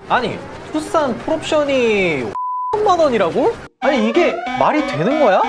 아니, 투싼 풀옵션이 10만 원이라고? 아니, 이게 말이 되는 거야?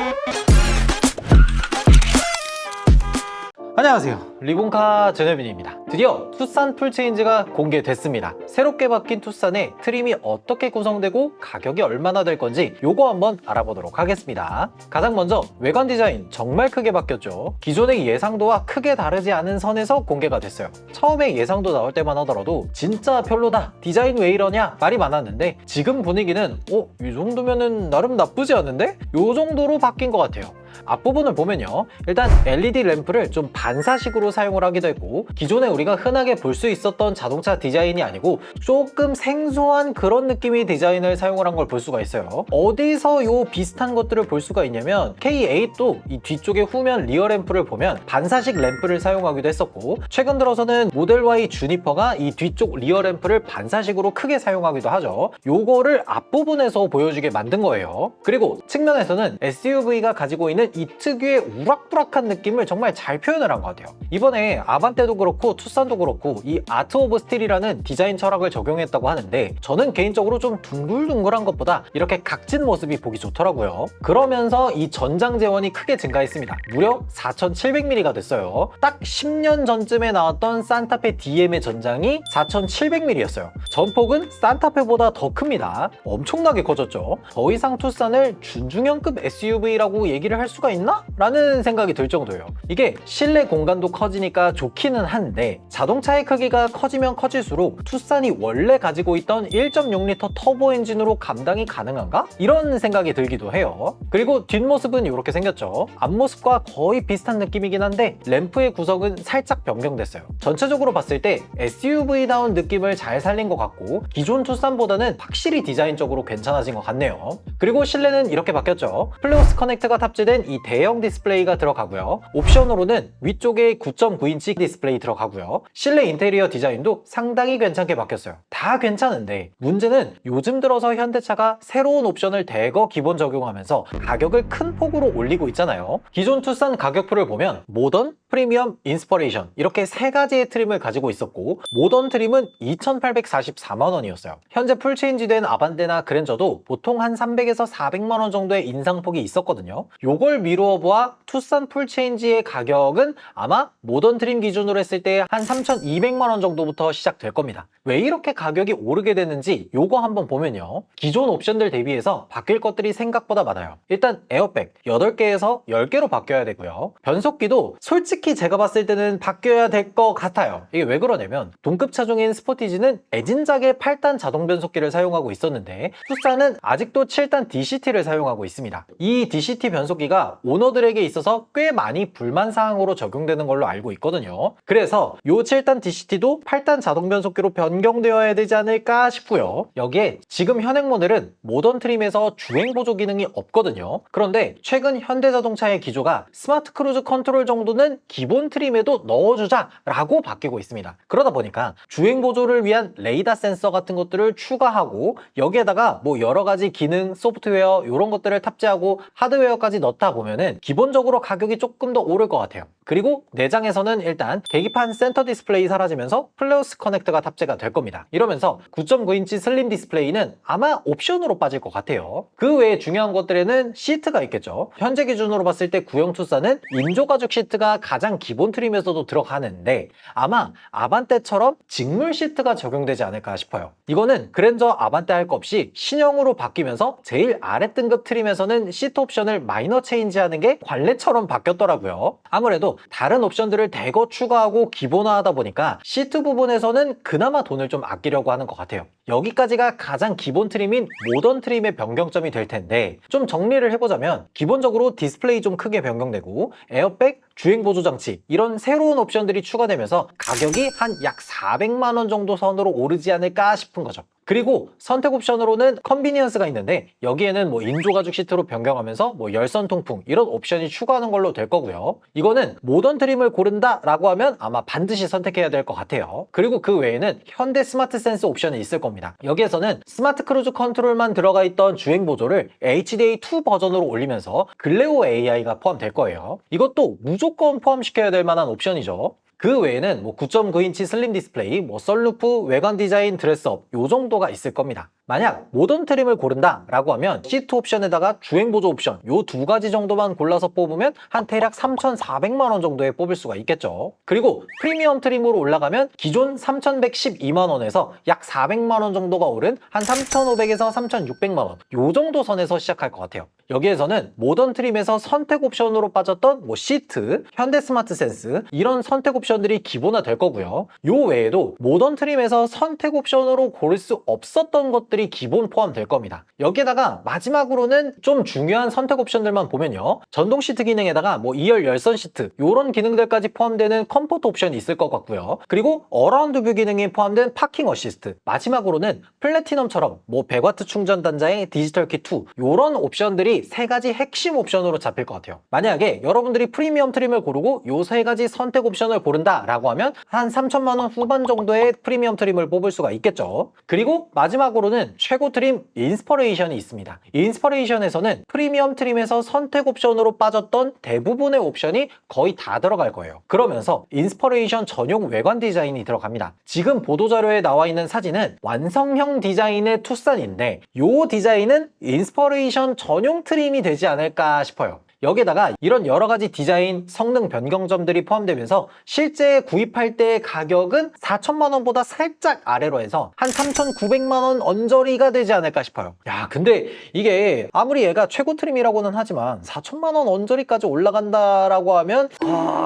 안녕하세요, 리본카 제네빈입니다. 드디어 투싼 풀체인지가 공개됐습니다. 새롭게 바뀐 투싼의 트림이 어떻게 구성되고 가격이 얼마나 될 건지 요거 한번 알아보도록 하겠습니다. 가장 먼저 외관 디자인 정말 크게 바뀌었죠. 기존의 예상도와 크게 다르지 않은 선에서 공개가 됐어요. 처음에 예상도 나올 때만 하더라도 진짜 별로다, 디자인 왜 이러냐 말이 많았는데 지금 분위기는 이 정도면은 나름 나쁘지 않은데? 요 정도로 바뀐 것 같아요. 앞부분을 보면요, 일단 LED 램프를 좀 반사식으로 사용을 하기도 했고, 기존에 우리가 흔하게 볼 수 있었던 자동차 디자인이 아니고 조금 생소한 그런 느낌의 디자인을 사용을 한 걸 볼 수가 있어요. 어디서 요 비슷한 것들을 볼 수가 있냐면 K8도 이 뒤쪽에 후면 리어 램프를 보면 반사식 램프를 사용하기도 했었고, 최근 들어서는 모델 Y 주니퍼가 이 뒤쪽 리어 램프를 반사식으로 크게 사용하기도 하죠. 요거를 앞부분에서 보여주게 만든 거예요. 그리고 측면에서는 SUV가 가지고 있는 이 특유의 우락부락한 느낌을 정말 잘 표현을 한 것 같아요. 이번에 아반떼도 그렇고 투싼도 그렇고 이 아트 오브 스틸이라는 디자인 철학을 적용했다고 하는데, 저는 개인적으로 좀 둥글둥글한 것보다 이렇게 각진 모습이 보기 좋더라고요. 그러면서 이 전장 재원이 크게 증가했습니다. 무려 4700mm가 됐어요. 딱 10년 전쯤에 나왔던 산타페 DM의 전장이 4700mm였어요. 전폭은 산타페보다 더 큽니다. 엄청나게 커졌죠. 더 이상 투싼을 준중형급 SUV라고 얘기를 할 수가 있나? 라는 생각이 들 정도예요. 이게 실내 공간도 커지니까 좋기는 한데, 자동차의 크기가 커지면 커질수록 투싼이 원래 가지고 있던 1.6L 터보 엔진으로 감당이 가능한가? 이런 생각이 들기도 해요. 그리고 뒷모습은 이렇게 생겼죠. 앞모습과 거의 비슷한 느낌이긴 한데 램프의 구성은 살짝 변경됐어요. 전체적으로 봤을 때 SUV다운 느낌을 잘 살린 것 같고, 기존 투싼보다는 확실히 디자인적으로 괜찮아진 것 같네요. 그리고 실내는 이렇게 바뀌었죠. 플레오스 커넥트가 탑재된 이 대형 디스플레이가 들어가고요. 옵션으로는 위쪽에 9.9인치 디스플레이 들어가고요. 실내 인테리어 디자인도 상당히 괜찮게 바뀌었어요. 다 괜찮은데 문제는 요즘 들어서 현대차가 새로운 옵션을 대거 기본 적용하면서 가격을 큰 폭으로 올리고 있잖아요. 기존 투싼 가격표를 보면 모던, 프리미엄, 인스퍼레이션 이렇게 세 가지의 트림을 가지고 있었고, 모던 트림은 2,844만 원이었어요. 현재 풀체인지된 아반떼나 그랜저도 보통 한 300에서 400만 원 정도의 인상폭이 있었거든요. 요걸 미루어 보아 투싼 풀체인지의 가격은 아마 모던 트림 기준으로 했을 때 한 3,200만 원 정도부터 시작될 겁니다. 왜 이렇게 가격이 오르게 되는지 요거 한번 보면요, 기존 옵션들 대비해서 바뀔 것들이 생각보다 많아요. 일단 에어백 8개에서 10개로 바뀌어야 되고요. 변속기도 솔직히 제가 봤을 때는 바뀌어야 될 것 같아요. 이게 왜 그러냐면, 동급 차종인 스포티지는 애진작의 8단 자동 변속기를 사용하고 있었는데 투싼은 아직도 7단 DCT를 사용하고 있습니다. 이 DCT 변속기가 오너들에게 있어서 꽤 많이 불만사항으로 적용되는 걸로 알고 있거든요. 그래서 요 7단 DCT도 8단 자동 변속기로 변경되어야 되지 않을까 싶고요. 여기에 지금 현행 모델은 모던 트림에서 주행 보조 기능이 없거든요. 그런데 최근 현대자동차의 기조가 스마트 크루즈 컨트롤 정도는 기본 트림에도 넣어주자 라고 바뀌고 있습니다. 그러다 보니까 주행 보조를 위한 레이더 센서 같은 것들을 추가하고, 여기에다가 뭐 여러 가지 기능, 소프트웨어 이런 것들을 탑재하고 하드웨어까지 넣다 보면은 기본적으로 가격이 조금 더 오를 것 같아요. 그리고 내장에서는 일단 계기판 센터 디스플레이 사라지면서 플레오스 커넥터가 탑재가 될 겁니다. 이러면서 9.9인치 슬림 디스플레이는 아마 옵션으로 빠질 것 같아요. 그 외에 중요한 것들에는 시트가 있겠죠. 현재 기준으로 봤을 때 구형 투싼은 인조 가죽 시트가 가장 기본 트림에서도 들어가는데 아마 아반떼처럼 직물 시트가 적용되지 않을까 싶어요. 이거는 그랜저 아반떼 할 거 없이 신형으로 바뀌면서 제일 아래 등급 트림에서는 시트 옵션을 마이너 체인지하는 게 관례처럼 바뀌었더라고요. 아무래도 다른 옵션들을 대거 추가하고 기본화하다 보니까 시트 부분에서는 그나마 돈을 좀 아끼려고 하는 것 같아요. 여기까지가 가장 기본 트림인 모던 트림의 변경점이 될 텐데, 좀 정리를 해보자면 기본적으로 디스플레이 좀 크게 변경되고 에어백, 주행보조 장치 이런 새로운 옵션들이 추가되면서 가격이 한 약 400만 원 정도 선으로 오르지 않을까 싶은 거죠. 그리고 선택 옵션으로는 컨비니언스가 있는데, 여기에는 뭐 인조 가죽 시트로 변경하면서 뭐 열선 통풍 이런 옵션이 추가하는 걸로 될 거고요. 이거는 모던 트림을 고른다 라고 하면 아마 반드시 선택해야 될 것 같아요. 그리고 그 외에는 현대 스마트 센스 옵션이 있을 겁니다. 여기에서는 스마트 크루즈 컨트롤만 들어가 있던 주행 보조를 HDA2 버전으로 올리면서 글레오 AI가 포함될 거예요. 이것도 무조건 포함시켜야 될 만한 옵션이죠. 그 외에는 뭐 9.9인치 슬림 디스플레이, 뭐 썬루프, 외관 디자인, 드레스업 요 정도가 있을 겁니다. 만약 모던 트림을 고른다 라고 하면 시트 옵션에다가 주행 보조 옵션 요 두 가지 정도만 골라서 뽑으면 한 대략 3,400만 원 정도에 뽑을 수가 있겠죠. 그리고 프리미엄 트림으로 올라가면 기존 3,112만 원에서 약 400만 원 정도가 오른 한 3,500에서 3,600만 원 요 정도 선에서 시작할 것 같아요. 여기에서는 모던 트림에서 선택 옵션으로 빠졌던 뭐 시트, 현대 스마트 센스 이런 선택 옵션들이 기본화 될 거고요. 요 외에도 모던 트림에서 선택 옵션으로 고를 수 없었던 것들이 기본 포함될 겁니다. 여기에다가 마지막으로는 좀 중요한 선택 옵션들만 보면요. 전동 시트 기능에다가 뭐 2열 열선 시트 요런 기능들까지 포함되는 컴포트 옵션이 있을 것 같고요. 그리고 어라운드 뷰 기능이 포함된 파킹 어시스트, 마지막으로는 플래티넘처럼 뭐 100W 충전 단자의 디지털 키 2 요런 옵션들이 세 가지 핵심 옵션으로 잡힐 것 같아요. 만약에 여러분들이 프리미엄 트림을 고르고 요 세 가지 선택 옵션을 고른다 라고 하면 한 3천만 원 후반 정도의 프리미엄 트림을 뽑을 수가 있겠죠. 그리고 마지막으로는 최고 트림 인스퍼레이션이 있습니다. 인스퍼레이션에서는 프리미엄 트림에서 선택 옵션으로 빠졌던 대부분의 옵션이 거의 다 들어갈 거예요. 그러면서 인스퍼레이션 전용 외관 디자인이 들어갑니다. 지금 보도자료에 나와 있는 사진은 완성형 디자인의 투싼인데 요 디자인은 인스퍼레이션 전용 트림이 되지 않을까 싶어요. 여기에다가 이런 여러 가지 디자인, 성능 변경점들이 포함되면서 실제 구입할 때의 가격은 4천만 원보다 살짝 아래로 해서 한 3,900만 원 언저리가 되지 않을까 싶어요. 야, 근데 이게 아무리 얘가 최고 트림이라고는 하지만 4천만 원 언저리까지 올라간다라고 하면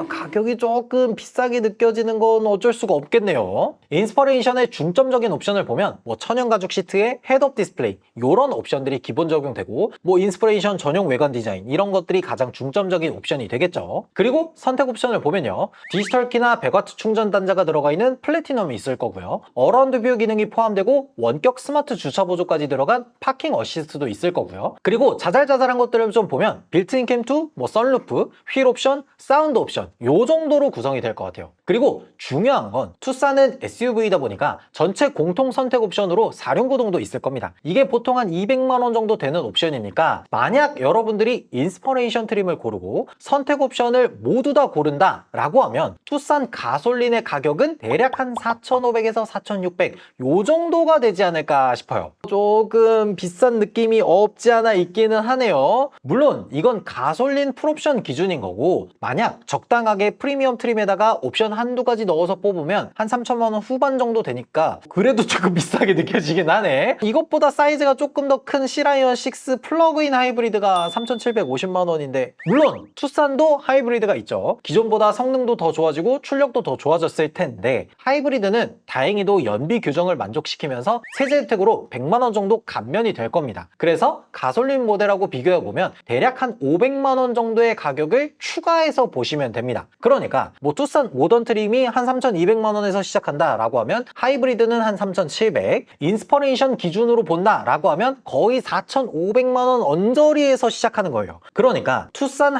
가격이 조금 비싸게 느껴지는 건 어쩔 수가 없겠네요. 인스퍼레이션의 중점적인 옵션을 보면 뭐 천연 가죽 시트에 헤드업 디스플레이 이런 옵션들이 기본 적용되고 뭐 인스퍼레이션 전용 외관 디자인 이런 것들이 가장 중점적인 옵션이 되겠죠. 그리고 선택 옵션을 보면요. 디지털 키나 100W 충전 단자가 들어가 있는 플래티넘이 있을 거고요. 어라운드 뷰 기능이 포함되고 원격 스마트 주차 보조까지 들어간 파킹 어시스트도 있을 거고요. 그리고 자잘자잘한 것들을 좀 보면 빌트인 캠2, 뭐 썬루프, 휠 옵션, 사운드 옵션 요 정도로 구성이 될 것 같아요. 그리고 중요한 건 투싼은 SUV다 보니까 전체 공통 선택 옵션으로 사륜구동도 있을 겁니다. 이게 보통 한 200만 원 정도 되는 옵션이니까 만약 여러분들이 인스퍼레이션 트림을 고르고 선택 옵션을 모두 다 고른다 라고 하면 투싼 가솔린의 가격은 대략 한 4,500에서 4,600 요 정도가 되지 않을까 싶어요. 조금 비싼 느낌이 없지 않아 있기는 하네요. 물론 이건 가솔린 풀옵션 기준인 거고 만약 적당하게 프리미엄 트림에다가 옵션 한두 가지 넣어서 뽑으면 한 3천만 원 후반 정도 되니까 그래도 조금 비싸게 느껴지긴 하네. 이것보다 사이즈가 조금 더 큰 C라이언 6 플러그인 하이브리드가 3,750만 원인데 물론 투싼도 하이브리드가 있죠. 기존보다 성능도 더 좋아지고 출력도 더 좋아졌을 텐데 하이브리드는 다행히도 연비 규정을 만족시키면서 세제 혜택으로 100만 원 정도 감면이 될 겁니다. 그래서 가솔린 모델하고 비교해보면 대략 한 500만 원 정도의 가격을 추가해서 보시면 됩니다. 그러니까 뭐 투싼 모던 트림이 한 3,200만 원에서 시작한다 라고 하면 하이브리드는 한 3,700, 인스퍼레이션 기준으로 본다 라고 하면 거의 4,500만 원 언저리에서 시작하는 거예요. 그러니까 투싼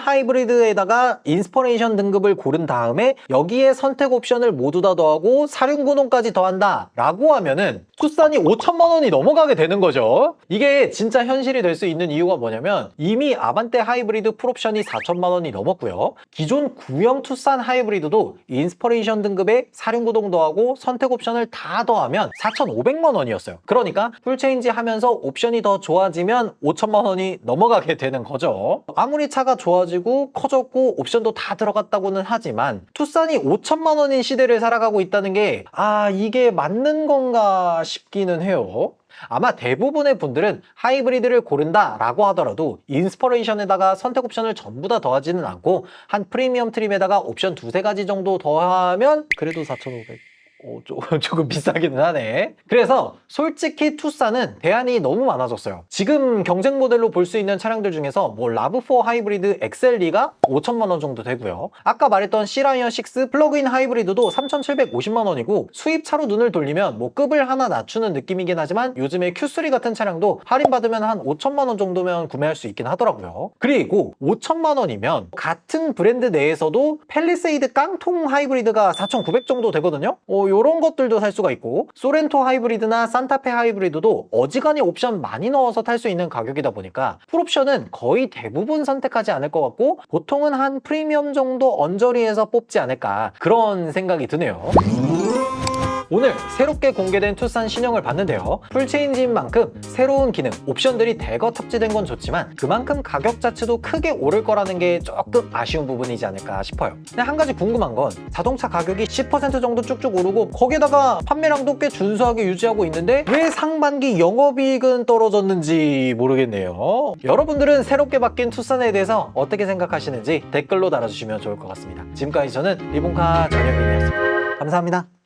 하이브리드에다가 인스퍼레이션 등급을 고른 다음에 여기에 선택 옵션을 모두 다 더하고 사륜구동까지 더한다 라고 하면은 투싼이 5천만 원이 넘어가게 되는 거죠. 이게 진짜 현실이 될 수 있는 이유가 뭐냐면 이미 아반떼 하이브리드 풀옵션이 4천만 원이 넘었고요. 기존 구형 투싼 하이브리드도 인스퍼레이션 등급에 사륜구동 더하고 선택 옵션을 다 더하면 4,500만 원이었어요. 그러니까 풀체인지 하면서 옵션이 더 좋아지면 5천만 원이 넘어가게 되는 거죠. 아무리 차가 좋아지고 커졌고 옵션도 다 들어갔다고는 하지만 투싼이 5천만 원인 시대를 살아가고 있다는 게 이게 맞는 건가 싶기는 해요. 아마 대부분의 분들은 하이브리드를 고른다 라고 하더라도 인스퍼레이션에다가 선택 옵션을 전부 다 더하지는 않고 한 프리미엄 트림에다가 옵션 두세 가지 정도 더하면 그래도 4,500 조금 비싸기는 하네. 그래서 솔직히 투싼은 대안이 너무 많아졌어요. 지금 경쟁 모델로 볼 수 있는 차량들 중에서 뭐 라브4 하이브리드 엑셀리가 5천만 원 정도 되고요. 아까 말했던 C라이언 6 플러그인 하이브리드도 3,750만 원이고 수입차로 눈을 돌리면 뭐 급을 하나 낮추는 느낌이긴 하지만 요즘에 Q3 같은 차량도 할인받으면 한 5천만 원 정도면 구매할 수 있긴 하더라고요. 그리고 5천만 원이면 같은 브랜드 내에서도 팰리세이드 깡통 하이브리드가 4,900 정도 되거든요. 요런 것들도 살 수가 있고, 소렌토 하이브리드나 산타페 하이브리드도 어지간히 옵션 많이 넣어서 탈 수 있는 가격이다 보니까 풀옵션은 거의 대부분 선택하지 않을 것 같고, 보통은 한 프리미엄 정도 언저리에서 뽑지 않을까, 그런 생각이 드네요. 오늘 새롭게 공개된 투싼 신형을 봤는데요. 풀체인지인 만큼 새로운 기능, 옵션들이 대거 탑재된 건 좋지만 그만큼 가격 자체도 크게 오를 거라는 게 조금 아쉬운 부분이지 않을까 싶어요. 근데 한 가지 궁금한 건 자동차 가격이 10% 정도 쭉쭉 오르고 거기에다가 판매량도 꽤 준수하게 유지하고 있는데 왜 상반기 영업이익은 떨어졌는지 모르겠네요. 여러분들은 새롭게 바뀐 투싼에 대해서 어떻게 생각하시는지 댓글로 달아주시면 좋을 것 같습니다. 지금까지 저는 리본카 전현민이었습니다. 감사합니다.